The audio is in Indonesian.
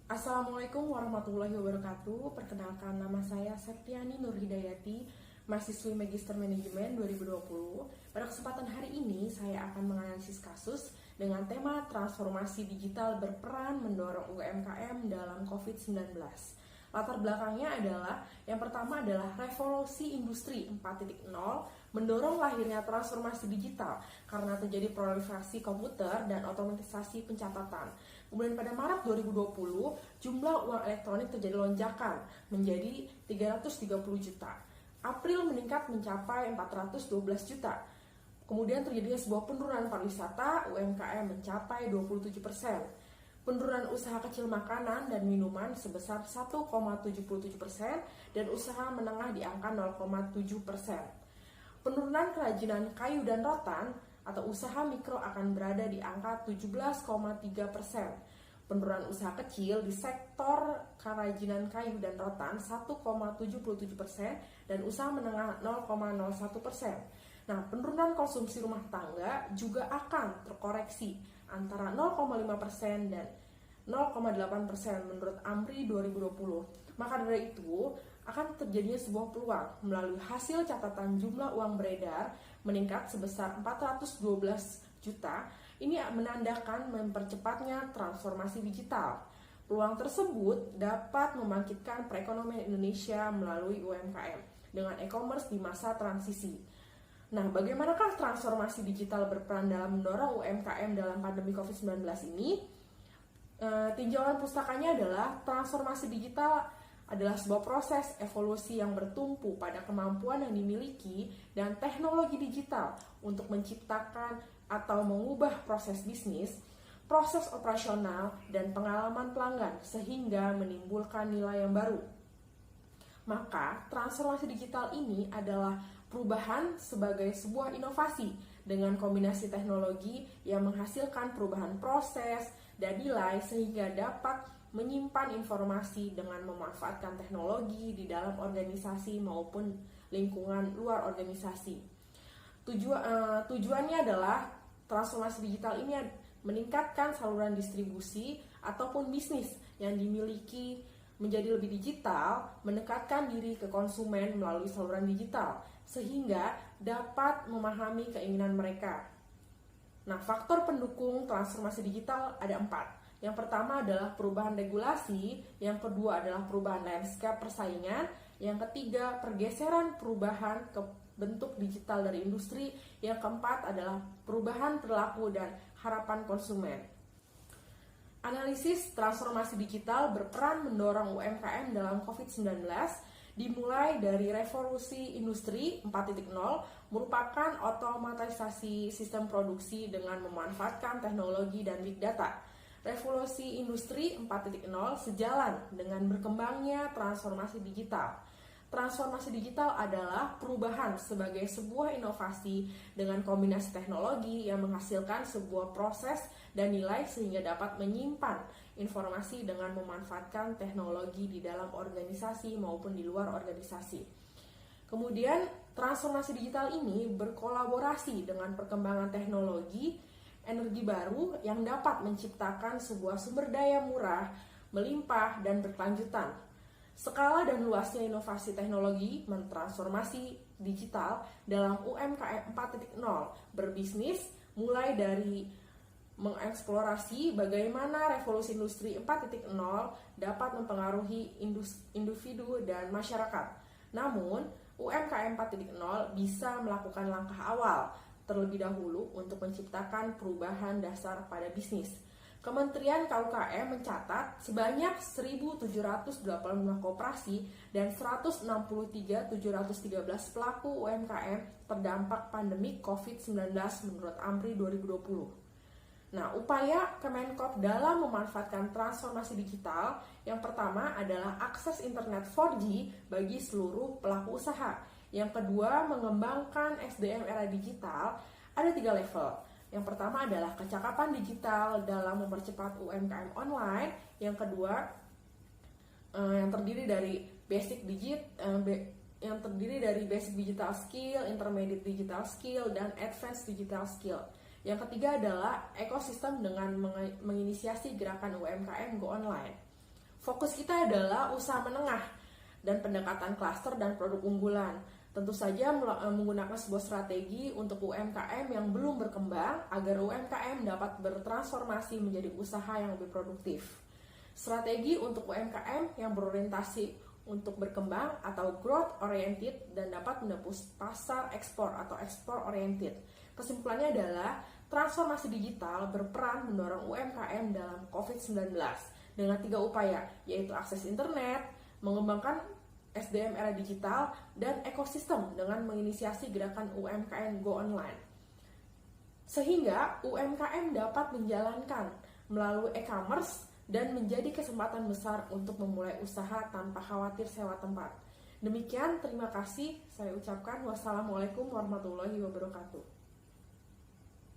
Assalamualaikum warahmatullahi wabarakatuh. Perkenalkan, nama saya Septiani Nurhidayati, mahasiswi Magister Manajemen 2020. Pada kesempatan hari ini, saya akan menganalisis kasus dengan tema transformasi digital berperan mendorong UMKM dalam COVID-19. Latar belakangnya adalah, yang pertama adalah revolusi industri 4.0 mendorong lahirnya transformasi digital karena terjadi proliferasi komputer dan otomatisasi pencatatan. Kemudian pada Maret 2020, jumlah uang elektronik terjadi lonjakan menjadi 330 juta. April meningkat mencapai 412 juta. Kemudian terjadinya sebuah penurunan pariwisata, UMKM mencapai 27%. Penurunan usaha kecil makanan dan minuman sebesar 1,77% dan usaha menengah di angka 0,7%. Penurunan kerajinan kayu dan rotan atau usaha mikro akan berada di angka 17,3%. Penurunan usaha kecil di sektor kerajinan kayu dan rotan 1,77% dan usaha menengah 0,01%. Nah, penurunan konsumsi rumah tangga juga akan terkoreksi antara 0,5% dan 0,8% menurut AMRI 2020. Maka dari itu, akan terjadinya sebuah peluang melalui hasil catatan jumlah uang beredar meningkat sebesar 412 juta. Ini menandakan mempercepatnya transformasi digital. Peluang tersebut dapat membangkitkan perekonomian Indonesia melalui UMKM dengan e-commerce di masa transisi. Nah, bagaimanakah transformasi digital berperan dalam mendorong UMKM dalam pandemi COVID-19 ini? Tinjauan pustakanya adalah transformasi digital adalah sebuah proses evolusi yang bertumpu pada kemampuan yang dimiliki dan teknologi digital untuk menciptakan atau mengubah proses bisnis, proses operasional, dan pengalaman pelanggan sehingga menimbulkan nilai yang baru. Maka, transformasi digital ini adalah perubahan sebagai sebuah inovasi dengan kombinasi teknologi yang menghasilkan perubahan proses dan nilai sehingga dapat menyimpan informasi dengan memanfaatkan teknologi di dalam organisasi maupun lingkungan luar organisasi. Tujuannya adalah transformasi digital ini meningkatkan saluran distribusi ataupun bisnis yang dimiliki menjadi lebih digital, mendekatkan diri ke konsumen melalui saluran digital, sehingga dapat memahami keinginan mereka. Nah, faktor pendukung transformasi digital ada 4. Yang pertama adalah perubahan regulasi, yang kedua adalah perubahan landscape persaingan, yang ketiga pergeseran perubahan ke bentuk digital dari industri, yang keempat adalah perubahan perilaku dan harapan konsumen. Analisis transformasi digital berperan mendorong UMKM dalam COVID-19 dimulai dari revolusi industri 4.0 merupakan otomatisasi sistem produksi dengan memanfaatkan teknologi dan big data. Revolusi industri 4.0 sejalan dengan berkembangnya transformasi digital. Transformasi digital adalah perubahan sebagai sebuah inovasi dengan kombinasi teknologi yang menghasilkan sebuah proses dan nilai sehingga dapat menyimpan informasi dengan memanfaatkan teknologi di dalam organisasi maupun di luar organisasi. Kemudian, transformasi digital ini berkolaborasi dengan perkembangan teknologi, energi baru yang dapat menciptakan sebuah sumber daya murah, melimpah, dan berkelanjutan. Skala dan luasnya inovasi teknologi mentransformasi digital dalam UMKM 4.0 berbisnis mulai dari mengeksplorasi bagaimana revolusi industri 4.0 dapat mempengaruhi individu dan masyarakat. Namun, UMKM 4.0 bisa melakukan langkah awal terlebih dahulu untuk menciptakan perubahan dasar pada bisnis. Kementerian KUKM mencatat sebanyak 1.785 koperasi dan 163.713 pelaku UMKM terdampak pandemi COVID-19 menurut AMRI 2020. Nah, upaya Kemenkop dalam memanfaatkan transformasi digital yang pertama adalah akses internet 4G bagi seluruh pelaku usaha. Yang kedua, mengembangkan SDM era digital ada 3 level. Yang pertama adalah kecakapan digital dalam mempercepat UMKM online. Yang kedua, yang terdiri dari basic digital skill, intermediate digital skill, dan advanced digital skill. Yang ketiga adalah ekosistem dengan menginisiasi gerakan UMKM Go Online. Fokus kita adalah usaha menengah dan pendekatan klaster dan produk unggulan. Tentu saja menggunakan sebuah strategi untuk UMKM yang belum berkembang agar UMKM dapat bertransformasi menjadi usaha yang lebih produktif. Strategi untuk UMKM yang berorientasi untuk berkembang atau growth oriented dan dapat menembus pasar ekspor atau ekspor oriented. Kesimpulannya adalah transformasi digital berperan mendorong UMKM dalam COVID-19 dengan 3 upaya, yaitu akses internet, mengembangkan SDM era digital, dan ekosistem dengan menginisiasi gerakan UMKM Go Online. Sehingga UMKM dapat menjalankan melalui e-commerce dan menjadi kesempatan besar untuk memulai usaha tanpa khawatir sewa tempat. Demikian, terima kasih. Saya ucapkan wassalamualaikum warahmatullahi wabarakatuh.